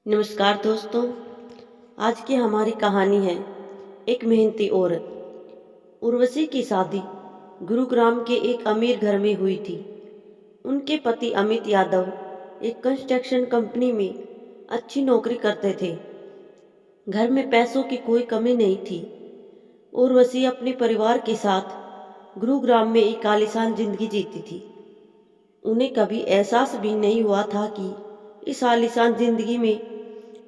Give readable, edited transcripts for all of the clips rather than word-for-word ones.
नमस्कार दोस्तों। आज की हमारी कहानी है एक मेहनती औरत। उर्वशी की शादी गुरुग्राम के एक अमीर घर में हुई थी। उनके पति अमित यादव एक कंस्ट्रक्शन कंपनी में अच्छी नौकरी करते थे। घर में पैसों की कोई कमी नहीं थी। उर्वशी अपने परिवार के साथ गुरुग्राम में एक आलीशान जिंदगी जीती थी। उन्हें कभी एहसास भी नहीं हुआ था कि इस आलीशान जिंदगी में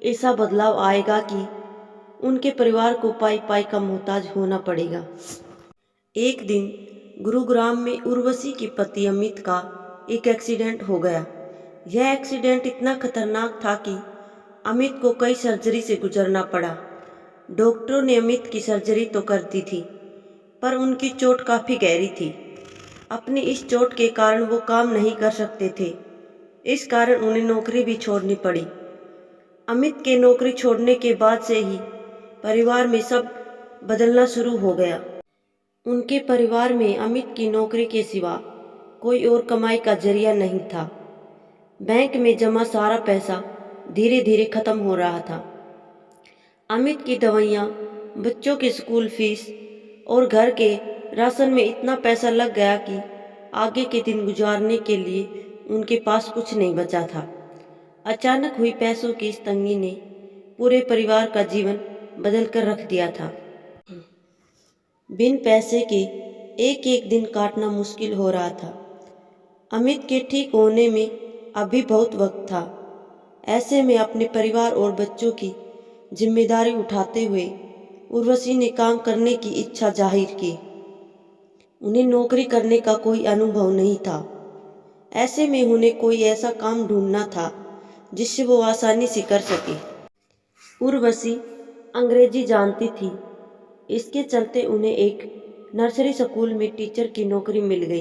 ऐसा बदलाव आएगा कि उनके परिवार को पाई पाई का मोहताज होना पड़ेगा। एक दिन गुरुग्राम में उर्वशी के पति अमित का एक एक्सीडेंट हो गया। यह एक्सीडेंट इतना खतरनाक था कि अमित को कई सर्जरी से गुजरना पड़ा। डॉक्टरों ने अमित की सर्जरी तो कर दी थी, पर उनकी चोट काफ़ी गहरी थी। अपनी इस चोट के कारण वो काम नहीं कर सकते थे। इस कारण उन्हें नौकरी भी छोड़नी पड़ी। अमित के नौकरी छोड़ने के बाद से ही परिवार में सब बदलना शुरू हो गया। उनके परिवार में अमित की नौकरी के सिवा कोई और कमाई का जरिया नहीं था। बैंक में जमा सारा पैसा धीरे धीरे खत्म हो रहा था। अमित की दवाइयाँ, बच्चों की स्कूल फीस और घर के राशन में इतना पैसा लग गया कि आगे के दिन गुजारने के लिए उनके पास कुछ नहीं बचा था। अचानक हुई पैसों की इस तंगी ने पूरे परिवार का जीवन बदल कर रख दिया था। बिन पैसे के एक एक दिन काटना मुश्किल हो रहा था। अमित के ठीक होने में अभी बहुत वक्त था। ऐसे में अपने परिवार और बच्चों की जिम्मेदारी उठाते हुए उर्वशी ने काम करने की इच्छा जाहिर की। उन्हें नौकरी करने का कोई अनुभव नहीं था। ऐसे में उन्हें कोई ऐसा काम ढूंढना था जिससे वो आसानी से कर सके। उर्वशी अंग्रेजी जानती थी। इसके चलते उन्हें एक नर्सरी स्कूल में टीचर की नौकरी मिल गई।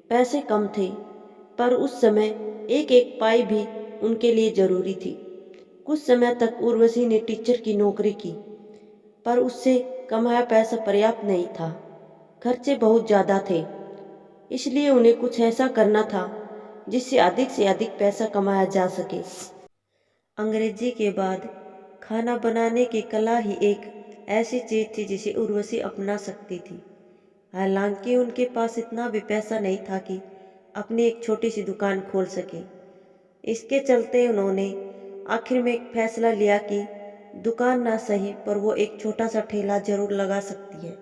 पैसे कम थे, पर उस समय एक एक पाई भी उनके लिए जरूरी थी। कुछ समय तक उर्वशी ने टीचर की नौकरी की, पर उससे कमाया पैसा पर्याप्त नहीं था। खर्चे बहुत ज़्यादा थे, इसलिए उन्हें कुछ ऐसा करना था जिससे अधिक से अधिक पैसा कमाया जा सके। अंग्रेजी के बाद खाना बनाने की कला ही एक ऐसी चीज़ थी जिसे उर्वशी अपना सकती थी। हालांकि उनके पास इतना भी पैसा नहीं था कि अपनी एक छोटी सी दुकान खोल सके। इसके चलते उन्होंने आखिर में एक फैसला लिया कि दुकान ना सही, पर वो एक छोटा सा ठेला जरूर लगा सकती है।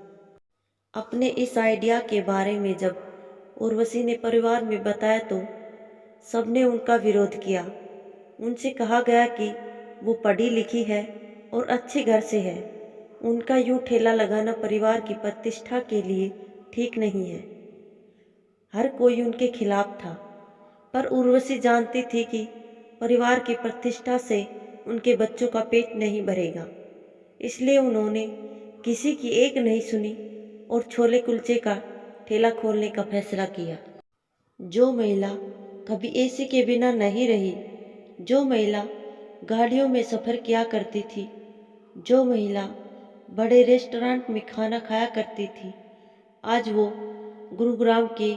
अपने इस आइडिया के बारे में जब उर्वशी ने परिवार में बताया तो सबने उनका विरोध किया। उनसे कहा गया कि वो पढ़ी लिखी है और अच्छे घर से है। उनका यूं ठेला लगाना परिवार की प्रतिष्ठा के लिए ठीक नहीं है। हर कोई उनके खिलाफ था, पर उर्वशी जानती थी कि परिवार की प्रतिष्ठा से उनके बच्चों का पेट नहीं भरेगा। इसलिए उन्होंने किसी की एक नहीं सुनी और छोले कुलचे का ठेला खोलने का फैसला किया। जो महिला कभी एसी के बिना नहीं रही, जो महिला गाड़ियों में सफ़र किया करती थी, जो महिला बड़े रेस्टोरेंट में खाना खाया करती थी, आज वो गुरुग्राम के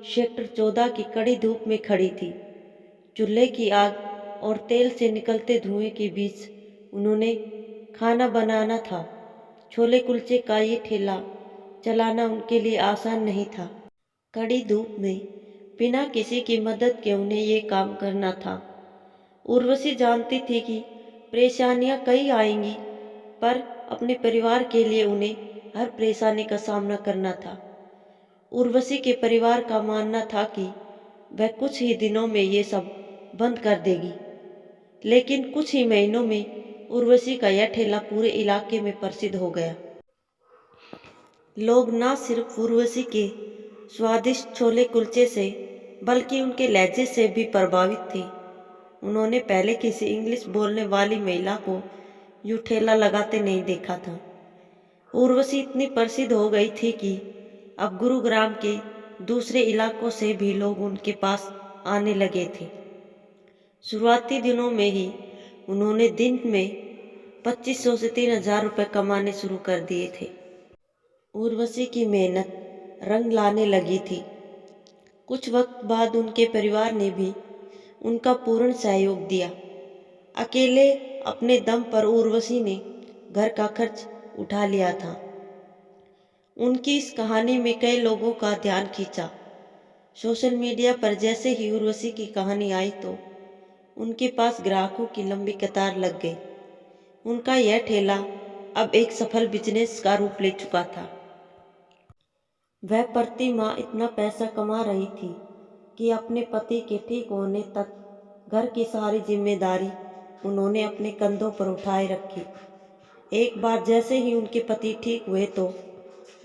सेक्टर 14 की कड़ी धूप में खड़ी थी। चूल्हे की आग और तेल से निकलते धुएं के बीच उन्होंने खाना बनाना था। छोले कुलचे का ये ठेला चलाना उनके लिए आसान नहीं था। कड़ी धूप में बिना किसी की मदद के उन्हें ये काम करना था। उर्वशी जानती थी कि परेशानियां कई आएंगी, पर अपने परिवार के लिए उन्हें हर परेशानी का सामना करना था। उर्वशी के परिवार का मानना था कि वह कुछ ही दिनों में ये सब बंद कर देगी, लेकिन कुछ ही महीनों में उर्वशी का यह ठेला पूरे इलाके में प्रसिद्ध हो गया। लोग न सिर्फ उर्वशी के स्वादिष्ट छोले कुलचे से बल्कि उनके लहजे से भी प्रभावित थे। उन्होंने पहले किसी इंग्लिश बोलने वाली महिला को यूं ठेला लगाते नहीं देखा था। उर्वशी इतनी प्रसिद्ध हो गई थी कि अब गुरुग्राम के दूसरे इलाकों से भी लोग उनके पास आने लगे थे। शुरुआती दिनों में ही उन्होंने दिन में 2500 से 3000 रुपये कमाने शुरू कर दिए थे। उर्वशी की मेहनत रंग लाने लगी थी। कुछ वक्त बाद उनके परिवार ने भी उनका पूर्ण सहयोग दिया। अकेले अपने दम पर उर्वशी ने घर का खर्च उठा लिया था। उनकी इस कहानी में कई लोगों का ध्यान खींचा। सोशल मीडिया पर जैसे ही उर्वशी की कहानी आई तो उनके पास ग्राहकों की लंबी कतार लग गई। उनका यह ठेला अब एक सफल बिजनेस का रूप ले चुका था। वह प्रति माह इतना पैसा कमा रही थी कि अपने पति के ठीक होने तक घर की सारी जिम्मेदारी उन्होंने अपने कंधों पर उठाए रखी। एक बार जैसे ही उनके पति ठीक हुए तो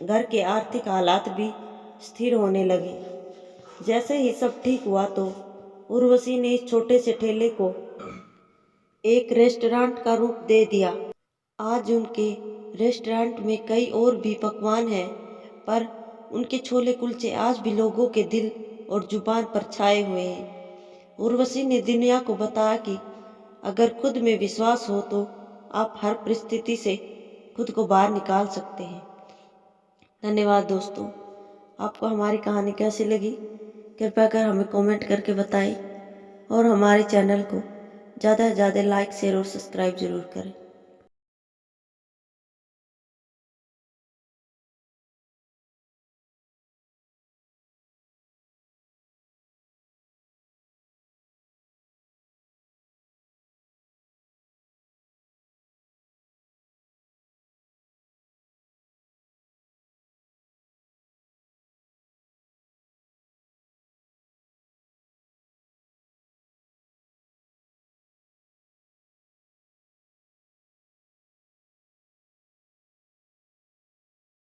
घर के आर्थिक हालात भी स्थिर होने लगे। जैसे ही सब ठीक हुआ तो उर्वशी ने इस छोटे से ठेले को एक रेस्टोरेंट का रूप दे दिया। आज उनके रेस्टोरेंट में कई और भी पकवान हैं, पर उनके छोले कुलचे आज भी लोगों के दिल और जुबान पर छाए हुए हैं। उर्वशी ने दुनिया को बताया कि अगर खुद में विश्वास हो तो आप हर परिस्थिति से खुद को बाहर निकाल सकते हैं। धन्यवाद दोस्तों। आपको हमारी कहानी कैसी लगी कृपया कर हमें कमेंट करके बताएं और हमारे चैनल को ज़्यादा से ज़्यादा लाइक शेयर और सब्सक्राइब जरूर करें।